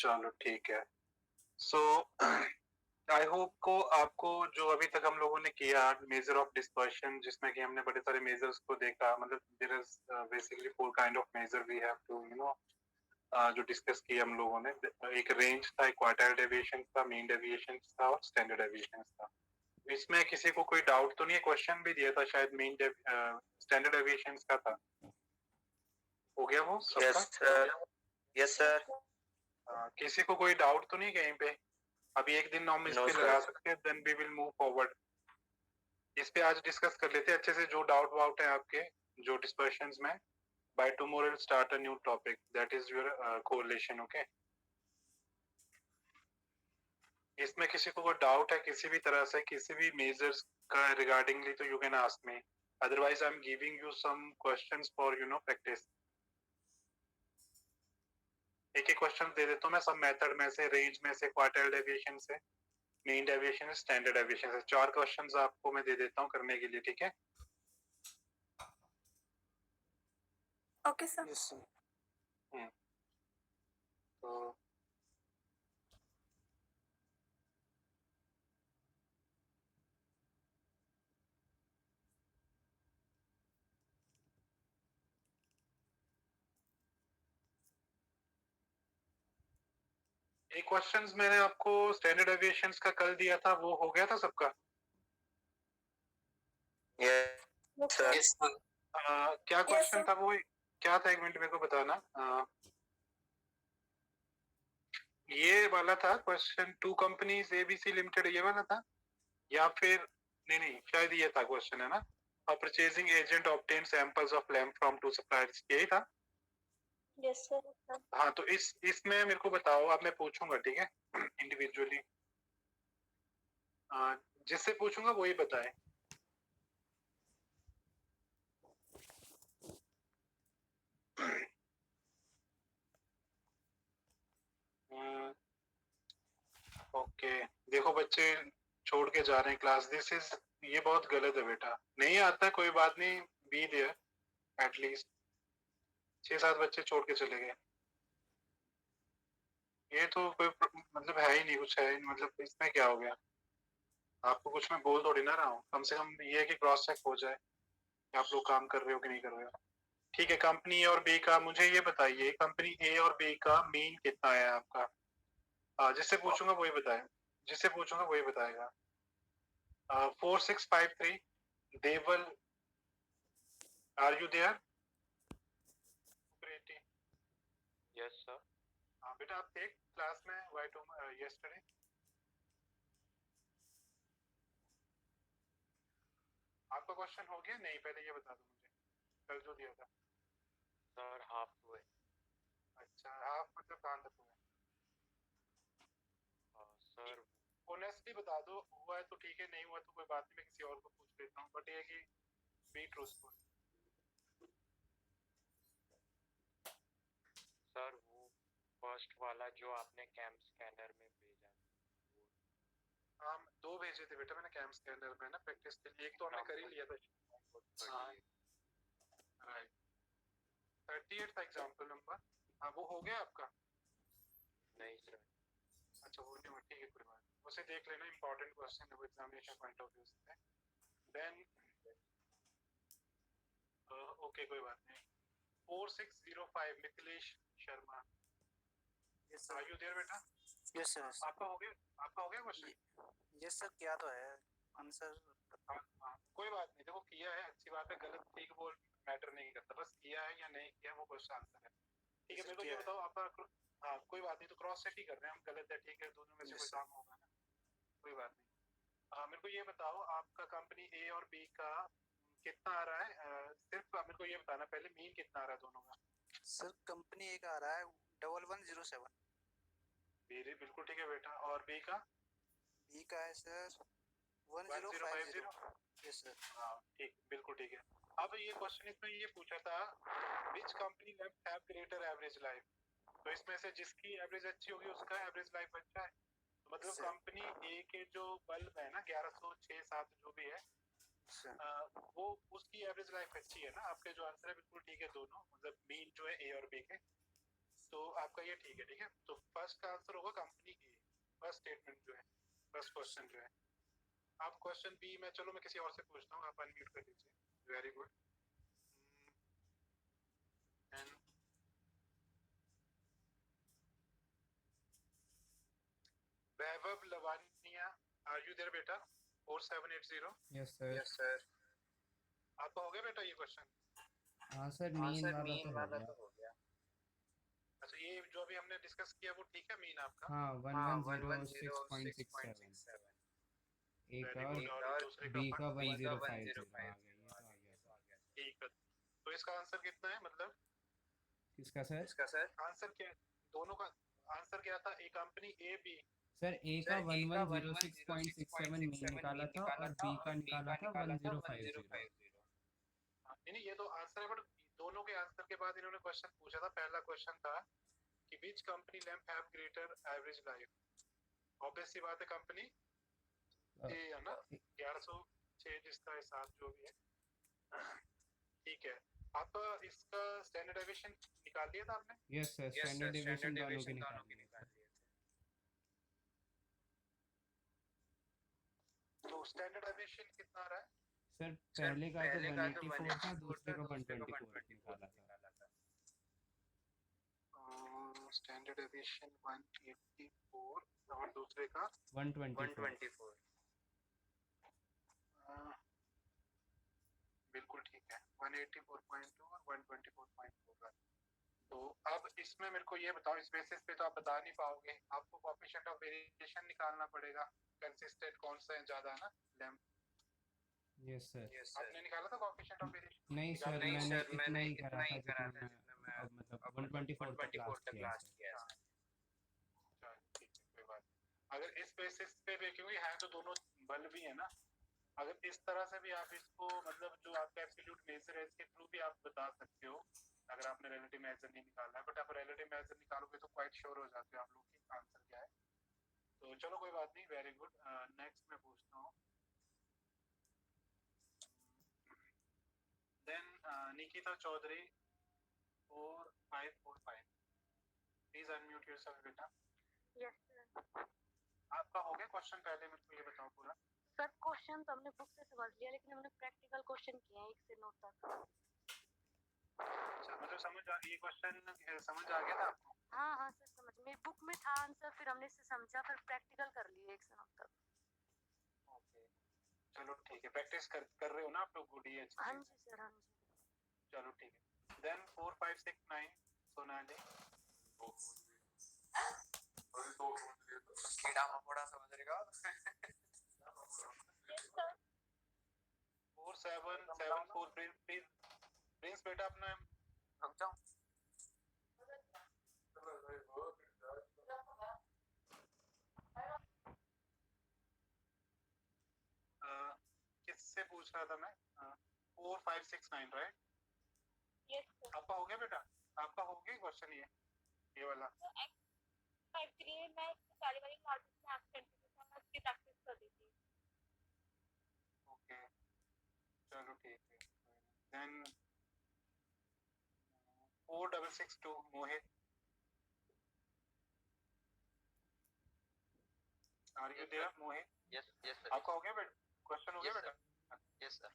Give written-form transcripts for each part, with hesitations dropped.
चलो ठीक है। सो आई होप को आपको जो अभी तक हम लोगों ने किया मेजर ऑफ डिस्पर्शन, जिसमें कि हमने बड़े सारे मेजर्स को देखा, मतलब there is basically four kind of measure we have to जो डिस्कस किया हम लोगों ने। एक रेंज था, एक क्वार्टाइल डेविएशन था, मीन डेविएशन था और स्टैंडर्ड डेविएशन था। इसमें किसी को कोई डाउट तो नहीं है? क्वेश्चन भी दिया था शायद मीन स्टैंडर्ड डेविएशन का था। हो गया वो सबका? Yes sir, yes sir. किसी को कोई डाउट तो नहीं कहीं पे? अभी एक दिन हम इस नो पे सर। लगा सकते हैं, then we will move forward. इस पे आज डिस्कस कर लेते हैं अच्छे से, जो डाउट वाउट है आपके जो डिस्कशंस में। By tomorrow will start a new topic, that is your correlation. Okay, इसमें किसी को कोई डाउट है किसी भी तरह से, किसी भी मेजर्स का रिगार्डिंगली, तो you can ask me. Otherwise I am giving you some questions for practice. एक एक क्वेश्चन दे देता हूँ मैं, सब मेथड में से, रेंज में से, क्वार्टाइल डेविएशन से, मीन डेविएशन, स्टैंडर्ड डेविएशन से। 4 क्वेश्चंस आपको मैं दे देता हूँ करने के लिए, ठीक है? Okay sir. Yes sir. तो एक क्वेश्चंस मैंने आपको स्टैंडर्ड डेविएशंस का कल दिया था, वो हो गया था सबका? Yes sir. Yes, sir. क्या क्वेश्चन sir. था वो? क्या था, एक मिनट मेरे को बताना। ये वाला था question, two companies A B C limited, ये वाला था? या फिर नहीं नहीं, शायद ये था क्वेश्चन, है ना? Purchasing agent obtain samples of lamp from two suppliers, यही था? Yes, sir. हाँ, तो इसमें मेरे को बताओ, अब मैं पूछूंगा, ठीक है? इंडिविजुअली जिससे पूछूंगा वही बताए। ओके, देखो बच्चे छोड़ के जा रहे हैं क्लास, दिस इज, ये बहुत गलत है बेटा। नहीं आता कोई बात नहीं, बी देयर एटलीस्ट। 6-7 बच्चे छोड़ के चले गए, ये तो कोई मतलब है ही नहीं, कुछ है ही नहीं, मतलब इसमें क्या हो गया? आपको कुछ मैं बोल थोड़ी ना रहा हूँ, कम से कम ये है कि क्रॉस चेक हो जाए कि आप लोग काम कर रहे हो कि नहीं कर रहे हो। ठीक है, कंपनी ए और बी का मुझे ये बताइए, कंपनी ए और बी का मीन कितना है आपका? जिससे पूछूंगा वही बताए, जिससे पूछूंगा वही बताएगा। 4653 Deval, are you there? Yes sir. हाँ बेटा, आप थे क्लास में वाई टू यस्टरडे? आपका क्वेश्चन हो गया नहीं? पहले ये बता दो मुझे, कल जो दिया था। सर हाफ हुए। अच्छा, हाफ मतलब कहाँ तक हुआ? सर ऑनेस्टली बता दो, हुआ है तो ठीक है, नहीं हुआ तो कोई बात नहीं, मैं किसी और को पूछ लेता हूँ, बट ये कि बी ट्रूथफुल। सर वो फर्स्ट वाला जो आपने कैम स्कैनर में भेजा वो। हाँ, 2 भेजे थे बेटा मैंने कैम स्कैनर में ना प्रैक्टिस के लिए, एक तो हमने कर ही लिया था। हाँ राइट, 38 था एग्जाम्पल नंबर। हाँ, वो हो गया आपका? नहीं सर। अच्छा, वो नहीं हुआ, ठीक है कोई बात नहीं, उसे देख लेना, इंपॉर्टेंट क्वेश्चन है वो एग्जामिनेशन पॉइंट ऑफ व्यू से। देन ओके, कोई बात नहीं। 4605 Mithilesh Sharma, yes are sir. You there बेटा? Yes sir. आपका हो गया? आपका हो गया क्वेश्चन? यस सर, क्या तो है आंसर। हाँ, कोई बात नहीं, देखो किया है अच्छी बात है, गलत ठीक वो मैटर नहीं करता, बस किया है या नहीं किया वो क्वेश्चन आंसर है। ठीक है, मेरे को ये बताओ आपका। हाँ कोई बात नहीं, तो क्रॉस चेक ही कर रहे हैं हम, गलत है ठीक है, दोनों में से कोई काम होगा ना, कोई बात नहीं। मेरे को ये बताओ, आपका कंपनी ए और बी का कितना आ रहा है? सिर्फ मेरे को ये बताना पहले, मीन कितना आ रहा है दोनों का? सर कंपनी ए का आ रहा है 1107। मेरे बिल्कुल ठीक है बेटा, और बी का? बी का है सर 1050। 1050। Yes sir. हाँ ठीक, बिल्कुल ठीक है। अब ये क्वेश्चन इसमें ये पूछा था, which company left have greater average life? तो इसमें से जिसकी एवरेज अच्छी होगी उसका एवरेज लाइफ अच्छा है, तो मतलब कंपनी ए के जो बल्ब है ना 1106-7 जो भी है, वो उसकी एवरेज लाइफ अच्छी है ना? आपके जो आंसर है बिल्कुल ठीक है दोनों, मतलब मीन जो है ए और बी के। तो आपका ये ठीक है। तो फर्स्ट का आंसर होगा कंपनी ए, फर्स्ट स्टेटमेंट जो है, फर्स्ट क्वेश्चन जो है। अब क्वेश्चन बी में, चलो मैं किसी और से पूछता हूँ, आप अनम्यूट कर लीजिए। Very good. And Vaibhav Lavania, are you there बेटा? 4780। Yes sir. Yes sir. आपका हो गया बेटा ये क्वेश्चन? हाँ सर, मीन वाला तो हो गया। अच्छा, ये जो अभी हमने डिस्कस किया वो ठीक है मीन आपका? हाँ, 1106.67। 1106.67। एक वेरी और गुड। और दूसरे का बी का 1050 आ गया, ये तो आ गया। ठीक है। तो इसका आंसर कितना है, मतलब किसका सर? इसका सर आंसर क्या है? दोनों का आंसर क्या था? ए कंपनी ए बी। सर ए का 1106.67 मीन निकाला था और बी का निकाला था 1050। नहीं, ये तो आंसर है, बट दोनों के आंसर के बाद इन्होंने क्वेश्चन पूछा था। पहला क्वेश्चन था कि which company lamp have greater average life. Obvious सी बात है कंपनी ए है ना, 1106 जिसका हिसाब जो भी है। ठीक है। आपका इसका स्टैंडर्ड डेविएशन निकाल लिया था आपने? यस सर, स्टैंडर्ड डेविएशन दोनों के निकाल लिए थे। तो स्टैंडर्ड डेविएशन कितना आ रहा है? सर पहले का तो 184 था, दूसरे का 124 निकाला था। स्टैंडर्ड डेविएशन 184 और दूसरे का 124। बिल्कुल ठीक है। 184.2 और 124.4। तो अब इसमें मेरे को ये बताओ, इस बेसिस पे तो आप बता नहीं पाओगे, आपको कोएफिशिएंट ऑफ वेरिएशन निकालना पड़ेगा। कंसिस्टेंट कौन सा है ज्यादा ना, लैम्प। Yes sir. आपने निकाला था कोएफिशिएंट ऑफ वेरिएशन? नहीं सर, मैंने इतना ही करा था जितना मैं अब मतलब 124 तक लास्ट किया है सर। ठीक है, कोई बात नहीं। अगर इस बेसिस पे भी, क्योंकि है तो दोनों बल भी है ना, अगर इस तरह से भी आप इसको, मतलब जो आपका एब्सोल्यूट मेजर है इसके थ्रू भी आप बता सकते हो, अगर आपने रिलेटिव मेजर नहीं निकालना है। बट आप रिलेटिव मेजर निकालोगे तो क्वाइट श्योर हो जाते हो आप लोग कि आंसर क्या है। तो चलो कोई बात नहीं, वेरी गुड। नेक्स्ट मैं पूछता हूँ। Then Nikita Chaudhary 4545, please unmute yourself बेटा। Yes sir. आपका हो गया क्वेश्चन? पहले मेरे को ये बताओ पूरा। सर क्वेश्चन तो हमने बुक से समझ लिया, लेकिन हमने प्रैक्टिकल क्वेश्चन किए हैं 1 से 9 तक। अच्छा, मतलब समझ आ, ये क्वेश्चन समझ आ गया था आपको? हाँ हाँ सर, समझ मेरी बुक में था आंसर, फिर हमने इससे समझा, फिर प्रैक्टिकल कर लिए 1 से 9 तक। ओके, चलो ठीक है। प्रैक्टिस कर रहे हो ना आप लोग? गुड ही है। हाँ जी सर, हाँ जी। चलो ठीक है। देन 4569 सोनाली। कीड़ा मकोड़ा समझ रहे हो? 4774 प्रिंस बेटा अपना रुक जाओ। किससे पूछ रहा था मैं? 4569 राइट? Yes sir. आपका हो गया बेटा? आपका हो गया क्वेश्चन ये वाला? एक्चुअली मैं सारी वाली क्लासेस में एब्सेंट थी, तो मैं उसकी प्रैक्टिस कर रही थी। ओके, चलो ठीक है। Then 4662 Mohit, are you there Mohit? Yes yes आपका हो गया बेटा? क्वेश्चन हो गया बेटा? Yes sir.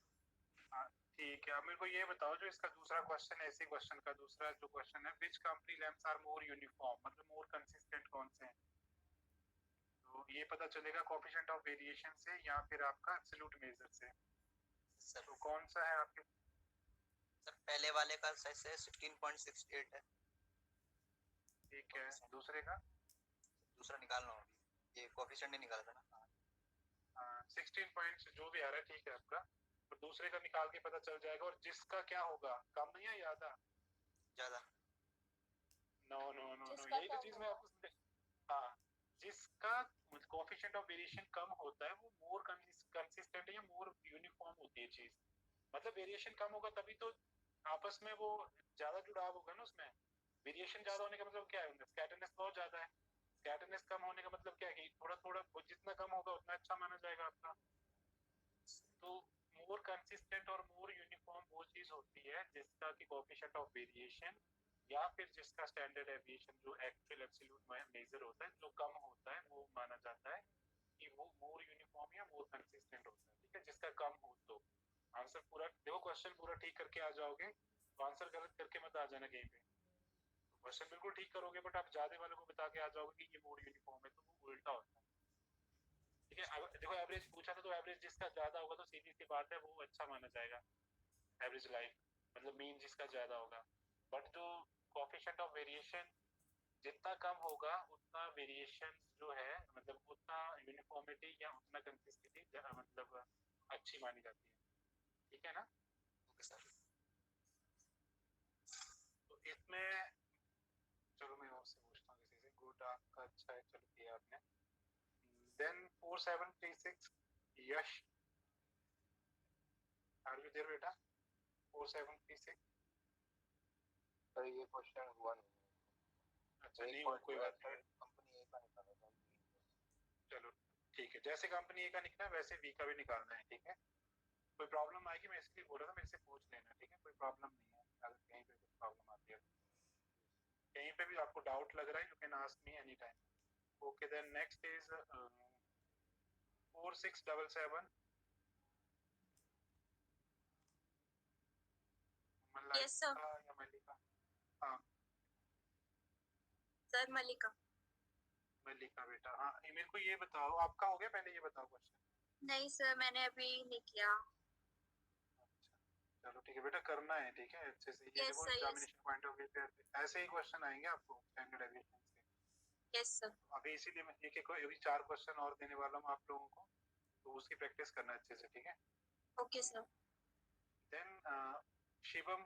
ठीक है। अब मेरे को ये बताओ, जो इसका दूसरा क्वेश्चन है, इसी क्वेश्चन का दूसरा जो क्वेश्चन है, which company lamps are more uniform, मतलब मोर कंसिस्टेंट कौन से हैं? तो ये पता चलेगा कोएफिशिएंट ऑफ वेरिएशन से या फिर आपका एब्सोल्यूट मेजर से। सर तो कौन सा है आपके? सर पहले वाले का साइज है 16.68 है। ठीक है, दूसरे का? दूसरा निकालना होगा, ये कोएफिशिएंट नहीं निकाला था ना। 16 पॉइंट्स जो भी आ रहा है ठीक है आपका, तो दूसरे का निकाल के पता चल जाएगा। और जिसका क्या होगा, कम या ज्यादा? ज्यादा। नो नो नो नो, यही तो चीज मैं आपको हाँ, जिसका कोएफिशिएंट ऑफ वेरिएशन कम होता है वो मोर कंसिस्टेंट या मोर यूनिफॉर्म होती है चीज। मतलब वेरिएशन कम होगा तभी तो आपस में वो ज्यादा जुड़ाव होगा ना उसमें। वेरिएशन ज्यादा होने का मतलब क्या है? स्कैटरनेस बहुत ज्यादा है। स्कैटरनेस कम होने का मतलब क्या है कि थोड़ा थोड़ा जितना कम होगा उतना अच्छा माना जाएगा आपका। तो मोर कंसिस्टेंट और मोर यूनिफॉर्म वो चीज होती है जिसका कि कोएफिशिएंट ऑफ वेरिएशन या फिर जिसका स्टैंडर्ड एविएशन जो एक्चुअल एब्सोल्यूट मेजर होता है जो कम होता है वो माना जाता है कि वो मोर यूनिफॉर्म या मोर कंसिस्टेंट होता है, ठीक है। जिसका कम हो तो आंसर पूरा देखो, क्वेश्चन पूरा ठीक करके आ जाओगे तो आंसर गलत करके मत आ जाना कहीं पे। क्वेश्चन बिल्कुल ठीक करोगे बट आप ज्यादा वालों को बता के आ जाओगे कि ये मोर यूनिफॉर्म है, तो वो उल्टा होता है, ठीक है। अब देखो एवरेज पूछा था तो एवरेज जिसका ज्यादा होगा तो सीधी सी बात है वो अच्छा माना जाएगा, एवरेज लाइफ मतलब मीन जिसका ज्यादा होगा। बट जो कोएफिशिएंट ऑफ वेरिएशन जितना कम होगा उतना वेरिएशन जो है मतलब उतना यूनिफॉर्मिटी या उतना कंसिस्टेंसी मतलब अच्छी मानी जाती है, ठीक है ना। Okay sir. तो इसमें चलो मैं और से पूछता हूँ किसी से। गुड, आपका अच्छा है, चलो किया आपने। Then 4736 Yash, are you there बेटा? 4736। सर ये क्वेश्चन हुआ नहीं। अच्छा नहीं हुआ, कोई बात नहीं, कंपनी ए का निकाला था। चलो ठीक है। जैसे कंपनी ए का निकला वैसे बी का भी निकालना है, ठीक है। कोई प्रॉब्लम आएगी मैं इसलिए बोल रहा था, मेरे से पूछ लेना, ठीक है। कोई प्रॉब्लम नहीं है, अगर कहीं पे कुछ प्रॉब्लम आती है कहीं पे भी आपको डाउट लग रहा है you can ask me any time. Okay then next is 4677 Yes, sir. या मल्लिका? हाँ सर मल्लिका। मल्लिका बेटा, हाँ मेरे को ये बताओ, आपका हो गया? पहले ये बताओ क्वेश्चन। नहीं सर, मैंने अभी नहीं किया। चलो ठीक है बेटा, करना है, ठीक है अच्छे से। ये Yes, देखो sir, yes. Examination point of view से ऐसे ही क्वेश्चन आएंगे आपको स्टैंडर्ड एविएशन से। Yes sir. अभी इसीलिए मैं एक एक अभी 4 क्वेश्चन और देने वाला हूँ आप लोगों को, तो उसकी प्रैक्टिस करना अच्छे से, ठीक है। Okay sir. Then Shivam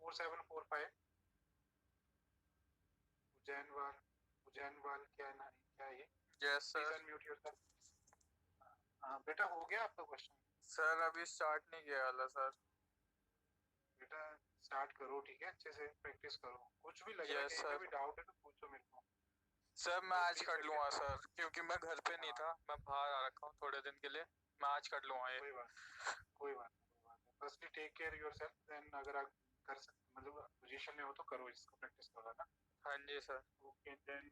4745 Ujjainwal क्या ना क्या ये? Yes please sir. Unmute yourself. हाँ बेटा हो गया आपका क्वेश्चन? सर अभी स्टार्ट नहीं किया वाला सर। बेटा स्टार्ट करो, ठीक है, अच्छे से प्रैक्टिस करो। कुछ भी लग रहा है Yes, कहीं पे sir. भी डाउट है तो पूछो मेरे को। सर मैं आज कर लूंगा सर, क्योंकि मैं घर पे नहीं था, मैं बाहर आ रखा हूँ थोड़े दिन के लिए। मैं आज कर लूंगा ये। कोई बात नहीं। Firstly take care yourself, then अगर आप कर सकते मतलब पोजीशन में हो तो करो, इसको प्रैक्टिस करो ना। हाँ जी sir. Okay then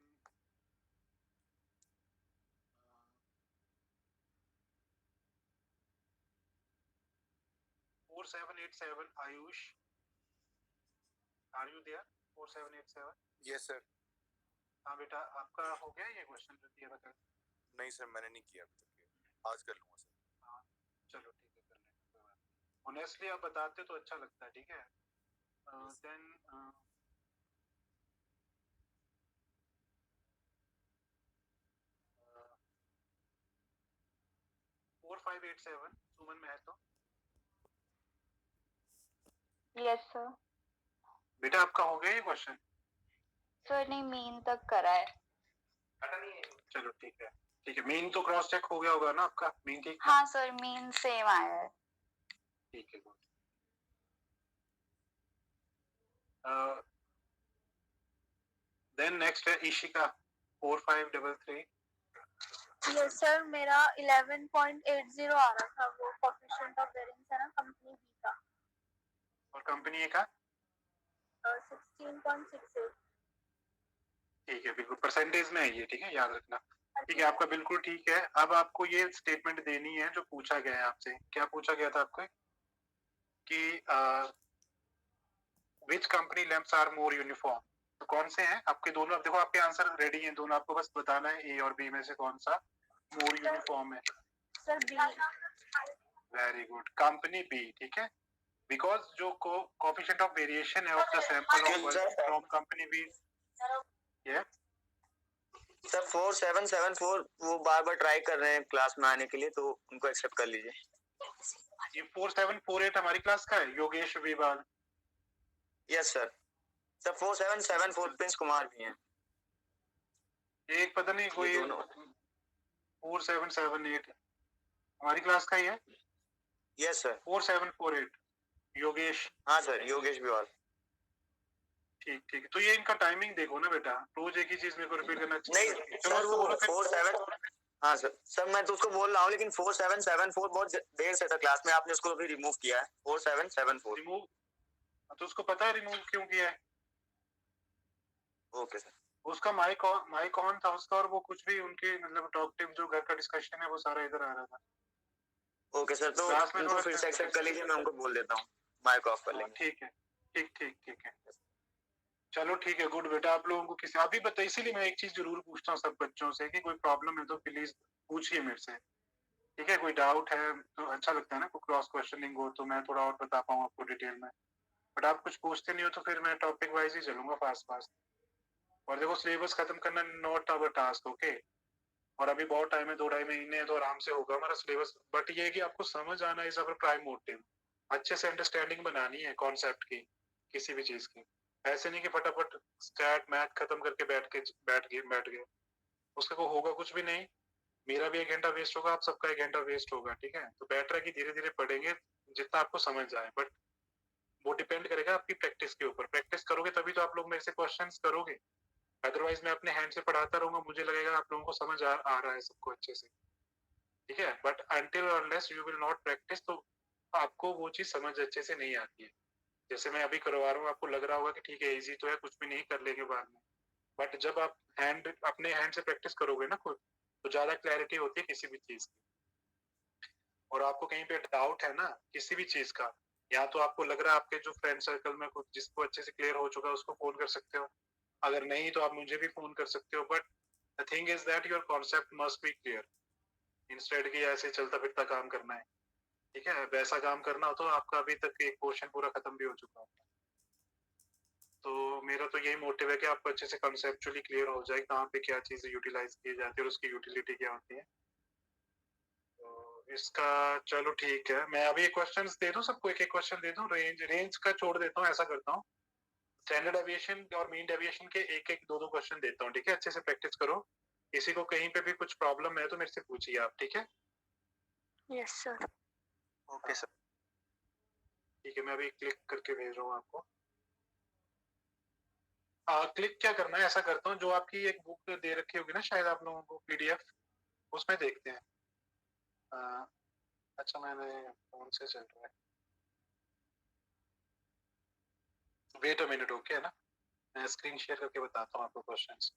4787 Ayush, are you there? 4787। Yes sir. हाँ बेटा आपका हो गया ये क्वेश्चन जो दिया था? नहीं सर मैंने नहीं किया अभी तक ये। आज कर लूंगा सर। हाँ चलो ठीक है, कर लेंगे, कोई बात नहीं। ऑनेस्टली आप बताते तो अच्छा लगता है, ठीक है। Then 4587 Suman Mahato. Yes sir. बेटा आपका हो गया ये क्वेश्चन? सर नहीं, मीन तक करा है। चलो ठीक है, ठीक है। मेन तो क्रॉस चेक हो गया होगा ना आपका? मेन ठीक है? हाँ सर, मीन सेम आया है। ठीक है गुड। देन नेक्स्ट है इशिका 4533। यस सर, मेरा 11.80 आ रहा था, वो कोएफिशिएंट ऑफ वेरिएंस है ना कंपनी बी का। और कंपनी ए का 16.68। ठीक है, बिल्कुल परसेंटेज में है ये, ठीक है, याद रखना। ठीक है आपका बिल्कुल ठीक है। अब आपको ये स्टेटमेंट देनी है जो पूछा गया है आपसे। क्या पूछा गया था आपको कि which company lamps are more uniform, तो कौन से हैं आपके दोनों? अब देखो आपके आंसर रेडी हैं दोनों, आपको बस बताना है ए और बी में से कौन सा मोर यूनिफॉर्म है। Sir B. Very good, company B, ठीक है। बिकॉज जो कोएफिशिएंट ऑफ वेरिएशन है of the sample from company B. ये सर 4774 वो बार बार ट्राई कर रहे हैं क्लास में आने के लिए, तो उनको एक्सेप्ट कर लीजिए। ये 4748 हमारी क्लास का है, Yogesh Viwal. Yes sir. Sir 4774 Prince Kumar भी हैं। एक पता नहीं कोई 4778 हमारी क्लास का ही है। Yes sir. 4748 योगेश। हाँ सर, योगेश विवाल। ठीक ठीक है। तो ये इनका टाइमिंग देखो ना बेटा, रोज एक ही चीज मेरे को रिपीट करना चाहिए। नहीं सर, वो 47। हाँ सर मैं तो उसको बोल रहा हूँ, लेकिन 4774 बहुत देर से था क्लास में, आपने उसको अभी रिमूव किया है। 4774 रिमूव तो उसको पता है रिमूव क्यों किया है? Okay sir. उसका माइक ऑन था उसका, और वो कुछ भी उनके मतलब टॉक जो घर का डिस्कशन है वो सारा इधर आ रहा था। ओके सर, तो क्लास में उनको थोड़ा फिर से एक्सेप्ट कर लीजिए, मैं उनको बोल देता हूँ माइक ऑफ कर लेंगे। ठीक है, ठीक है। चलो ठीक है, गुड बेटा। आप लोगों को किसी अभी बता, इसीलिए मैं एक चीज जरूर पूछता हूँ सब बच्चों से कि कोई प्रॉब्लम है तो प्लीज पूछिए मेरे से, ठीक है? कोई डाउट है तो अच्छा लगता है ना, कोई क्रॉस क्वेश्चनिंग हो तो मैं थोड़ा और बता पाऊँ आपको डिटेल में। बट आप कुछ पूछते नहीं हो तो फिर मैं टॉपिक वाइज ही चलूंगा फास्ट। और देखो, सिलेबस खत्म करना नॉट आवर टास्क, ओके? और अभी बहुत टाइम है, 2-2.5 महीने है, तो आराम से होगा हमारा सिलेबस। बट ये है कि आपको समझ आना इज अवर प्राइम मोटिव। अच्छे से अंडरस्टैंडिंग बनानी है कॉन्सेप्ट की, किसी भी चीज की। ऐसे नहीं कि फटाफट स्टैट मैथ खत्म करके बैठ गए, उससे को होगा कुछ भी नहीं। मेरा भी 1 घंटा वेस्ट होगा, आप सबका 1 घंटा वेस्ट होगा, ठीक है? तो बेटर है कि धीरे धीरे पढ़ेंगे जितना आपको समझ आए। बट वो डिपेंड करेगा आपकी प्रैक्टिस के ऊपर। प्रैक्टिस करोगे तभी तो आप लोग मेरे से क्वेश्चंस करोगे, अदरवाइज मैं अपने हैंड से पढ़ाता रहूंगा, मुझे लगेगा आप लोगों को समझ आ रहा है सबको अच्छे से, ठीक है? But until unless you will not practice, तो आपको वो चीज समझ अच्छे से नहीं आती है। जैसे मैं अभी करवा रहा हूँ, आपको लग रहा होगा कि ठीक है इजी तो है, कुछ भी नहीं, कर लेंगे बाद में। बट जब आप अपने हैंड से प्रैक्टिस करोगे ना खुद, तो ज्यादा क्लैरिटी होती है किसी भी चीज की। और आपको कहीं पे डाउट है ना किसी भी चीज का, या तो आपको लग रहा है आपके जो फ्रेंड सर्कल में कुछ जिसको अच्छे से क्लियर हो चुका है उसको फोन कर सकते हो, अगर नहीं तो आप मुझे भी फोन कर सकते हो। But the thing is that your concept must be clear, instead की ऐसे चलता फिरता काम करना है, ठीक है? वैसा काम करना हो तो आपका अभी तक एक पोर्शन पूरा खत्म भी हो चुका है। तो मेरा तो यही मोटिव है कि आपको अच्छे से कॉन्सेप्चुअली क्लियर हो जाए कहाँ पे क्या चीजें यूटिलाइज की जाती है और उसकी यूटिलिटी क्या होती है। तो इसका चलो ठीक है, मैं अभी क्वेश्चंस दे दूं सबको, एक क्वेश्चन दे दूं। रेंज का छोड़ देता हूँ, ऐसा करता हूँ स्टैंडर्ड डेविएशन और मीन डेविएशन के एक दो क्वेश्चन देता हूँ, ठीक है? अच्छे से प्रैक्टिस करो। किसी को कहीं पे भी कुछ प्रॉब्लम है तो मेरे से पूछिए आप, ठीक है? Yes sir. Okay sir. ठीक है, मैं अभी क्लिक करके भेज रहा हूँ आपको। क्लिक क्या करना है, ऐसा करता हूँ, जो आपकी एक बुक दे रखी होगी ना शायद आप लोगों को, पीडीएफ, उसमें देखते हैं। अच्छा, मैंने फोन से चल रहा है, वेट अ मिनट, ओके है ना? मैं स्क्रीन शेयर करके बताता हूँ आपको questions.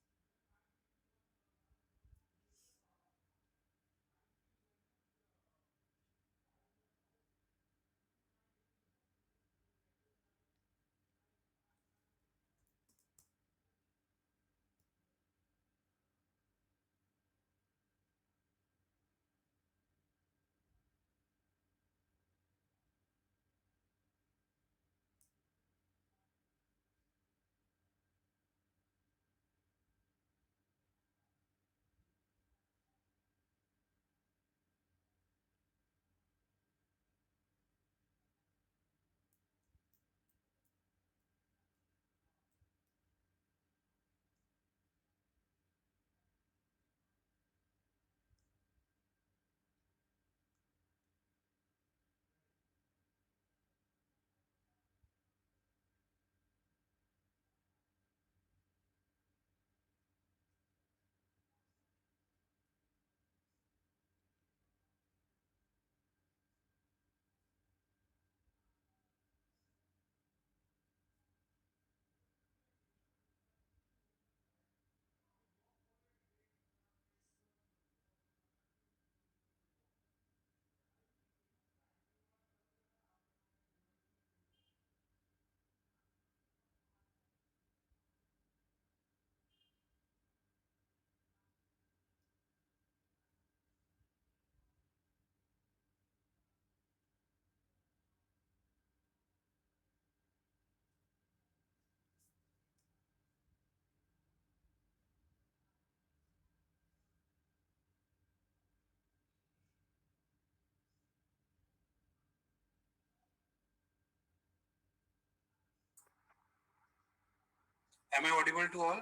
Am I audible to all?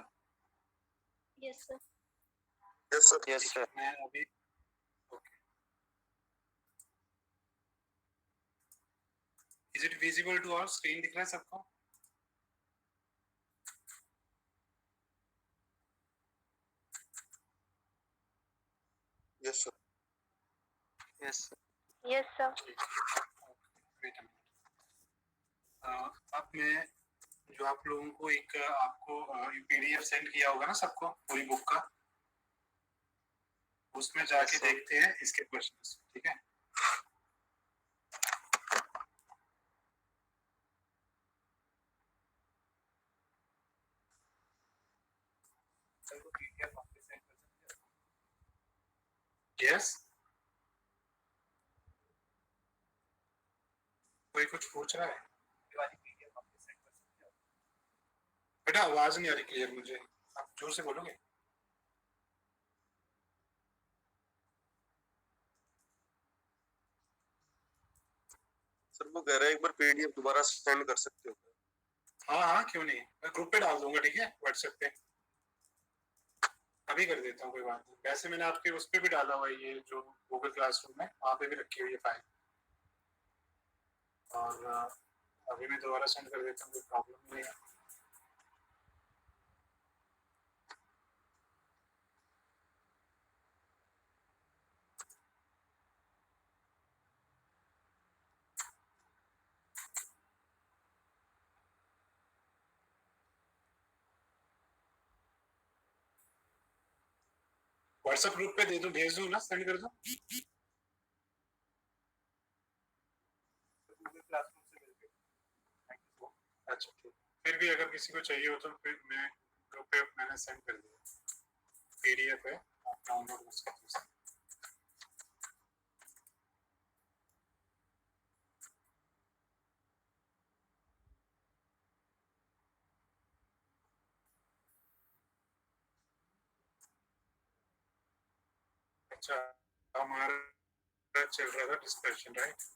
Yes sir. Yes sir. Yes sir. मैं अभी okay. Is it visible to all? Screen दिख रहा है सबको? Yes sir. Yes. Yes sir. Wait a minute, अब मैं जो आप लोगों को एक आपको पीडीएफ सेंड किया होगा ना सबको पूरी बुक का, उसमें जाके देखते हैं इसके क्वेश्चंस, ठीक है? यस, कोई कुछ पूछ रहा है? बेटा आवाज नहीं आ रही क्लियर मुझे, आप जोर से बोलोगे? सर वो कह रहा है एक बार पीडीएफ दोबारा सेंड कर सकते हो क्या? हाँ हाँ क्यों नहीं, मैं ग्रुप पे डाल दूंगा, ठीक है, व्हाट्सएप पे अभी कर देता हूँ, कोई बात नहीं। वैसे मैंने आपके उस पे भी डाला हुआ है, ये जो गूगल क्लासरूम है वहाँ पे भी रखी हुई है फाइल, और अभी मैं दोबारा सेंड कर देता हूँ, कोई प्रॉब्लम नहीं है। व्हाट्सएप ग्रुप पे दे दूं, भेज दूं ना, सेंड कर दूं? अच्छा ठीक, फिर भी अगर किसी को चाहिए हो तो फिर मैं ग्रुप पे मैंने सेंड कर दिया, पीडीएफ है, आप डाउनलोड कर सकते हो। अच्छा, हमारा चल रहा था डिस्कशन, राइट?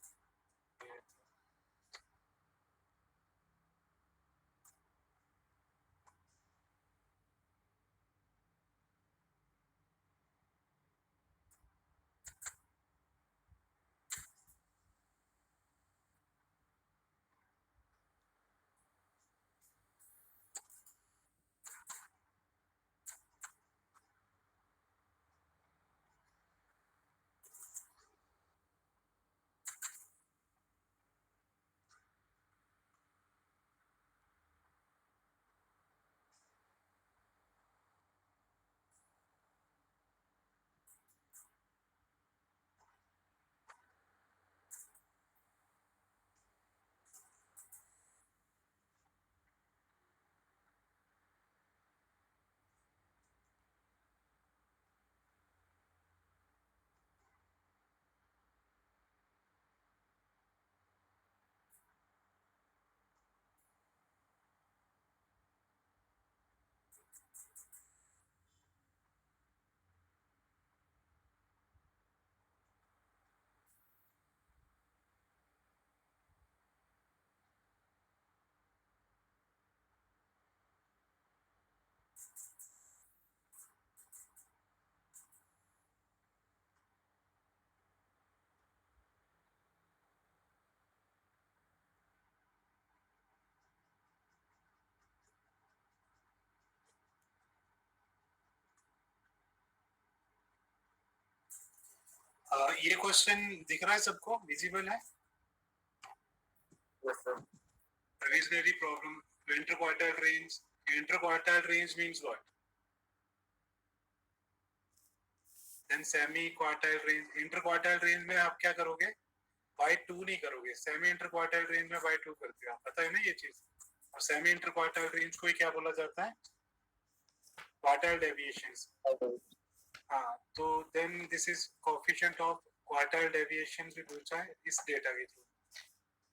ये क्वेश्चन दिख रहा है सबको, विजिबल है? Revisionary problem, interquartile range. Interquartile range means what? Then semi-quartile range. Interquartile range में आप क्या करोगे? by 2 नहीं करोगे, semi interquartile range में by 2 करते हो, पता है ना ये चीज? और semi interquartile range को ही क्या बोला जाता है? Quartile deviations. हाँ, तो then this is coefficient of quartile deviations भी पूछा है इस डेटा के थ्रू।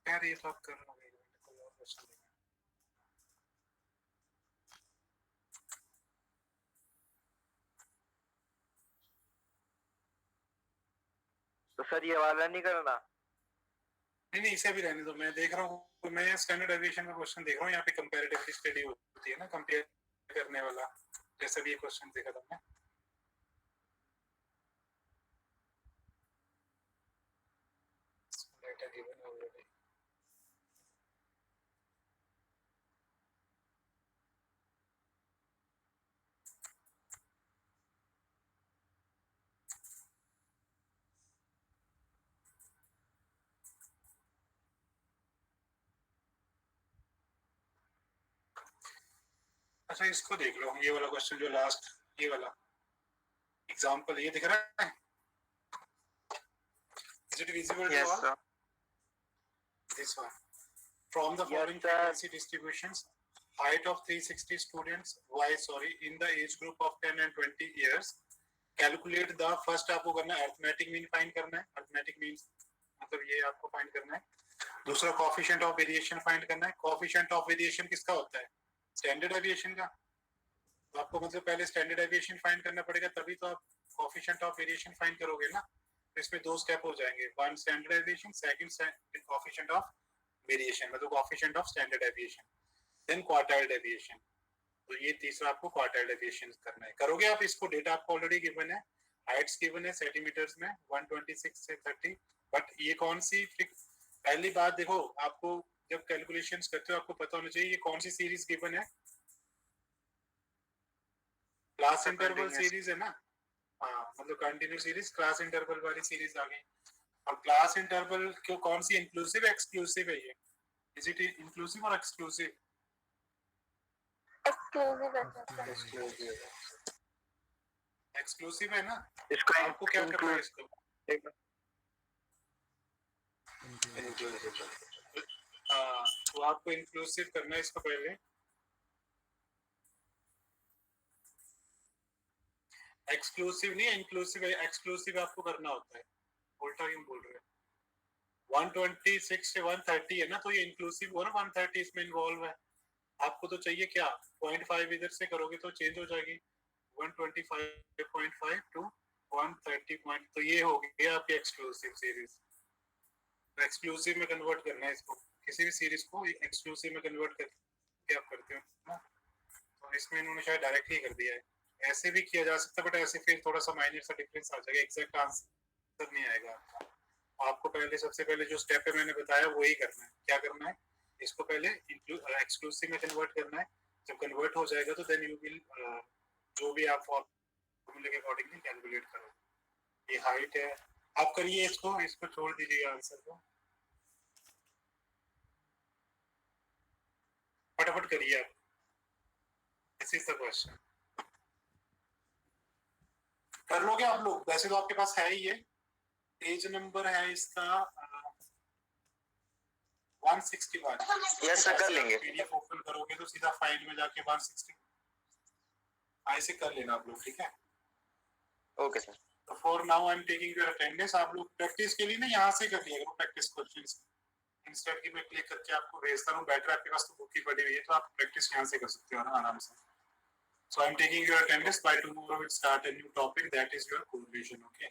यार ये तो आप कर रहे हो, कोई और क्वेश्चन देना। तो सर ये वाला नहीं करना? नहीं इसे भी रहने दो, मैं देख रहा हूँ, मैं स्टैंडर्ड डेविएशन का क्वेश्चन देख रहा हूँ, यहाँ पे कंपैरेटिव स्टडी होती है ना, कंपेयर करने वाला, जैसे भी ये क्वेश्चन देखा तुमने। Data given already. अच्छा इसको देख लो, ये वाला क्वेश्चन जो लास्ट, ये वाला एग्जांपल, ये दिख रहा है? Is it visible to Yes, all? sir. This one. From the Yes, following sir. frequency distributions, height of 360 students, in the age group of 10 and 20 years, calculate the first आपको करना है arithmetic mean find करना है, arithmetic means मतलब ये आपको find करना है. दूसरा coefficient of variation find करना है. coefficient of variation किसका होता है? Standard deviation का. तो आपको मतलब पहले standard deviation find करना पड़ेगा, तभी तो आप coefficient of variation find करोगे ना. तो इसमें दो स्टेप हो जाएंगे, one standard deviation, second coefficient of variation, मतलब coefficient of standard deviation, then quartile deviation. तो ये तीसरा आपको क्वार्टाइल डेविएशन करना है. करोगे आप इसको? डेटा आपको ऑलरेडी गिवन है, हाइट्स गिवन है सेंटीमीटर्स में 126 से 30. बट ये कौन सी, पहली बात देखो, आपको जब कैलकुलेशंस करते हो आपको पता होना चाहिए ये कौन सी सीरीज गिवन है. क्लास इंटरवल सीरीज है ना. हाँ, मतलब कंटिन्यू सीरीज, क्लास इंटरवल वाली सीरीज आ गई. और क्लास इंटरवल क्यों, कौन सी, इंक्लूसिव एक्सक्लूसिव है ये? इज इट इंक्लूसिव और एक्सक्लूसिव? एक्सक्लूसिव है सर. एक्सक्लूसिव है ना. इसको आपको क्या करना है इसको? हाँ, तो आपको इंक्लूसिव करना है इसको पहले. एक्सक्लूसिव नहीं, इंक्लूसिव है. एक्सक्लूसिव आपको करना होता है, उल्टा क्यों बोल रहे हैं? 126 से 130 है ना, तो ये इंक्लूसिव हुआ ना, 130 इसमें इन्वॉल्व है. आपको तो चाहिए क्या, 0.5 इधर से करोगे तो चेंज हो जाएगी, 125.5 टू 130. तो ये हो गया आपकी एक्सक्लूसिव सीरीज. एक्सक्लूसिव में कन्वर्ट करना है इसको, किसी भी सीरीज को एक्सक्लूसिव में कन्वर्ट करके आप करते हो ना. तो इसमें इन्होंने शायद डायरेक्ट ही कर दिया है. ऐसे भी किया जा सकता है, बट ऐसे फिर थोड़ा सा माइनर सा डिफरेंस आ जाएगा, एग्जैक्ट आंसर नहीं आएगा आपका. आपको पहले, सबसे पहले जो स्टेप है मैंने बताया वही करना है. क्या करना है, इसको पहले एक्सक्लूसिव में कन्वर्ट करना है. जब कन्वर्ट हो जाएगा तो देन यू विल, जो भी आप फॉर्मूले के अकॉर्डिंगली कैलकुलेट करो. ये हाइट है, आप करिए इसको, इसको छोड़ दीजिए आंसर को, फटाफट करिए आप. This is the question. कर लोगे आप लोग? वैसे तो आपके पास है ही. ये पेज नंबर है इसका 161. यस सर, कर लेंगे. पीडीएफ ओपन करोगे तो सीधा फाइल में जाके 160 ऐसे कर लेना आप लोग, ठीक है? Okay sir. तो for now I am taking your attendance. आप लोग प्रैक्टिस के लिए ना यहाँ से कर लिया करो प्रैक्टिस क्वेश्चंस. इंस्टेंट की मैं क्लिक करके आपको भेजता हूँ. बेटर, आपके पास तो बुक ही पड़ी हुई है, तो आप प्रैक्टिस यहाँ से कर सकते हो ना आराम से. So I'm taking your attendance. By tomorrow we'll start a new topic, that is your correlation. Okay.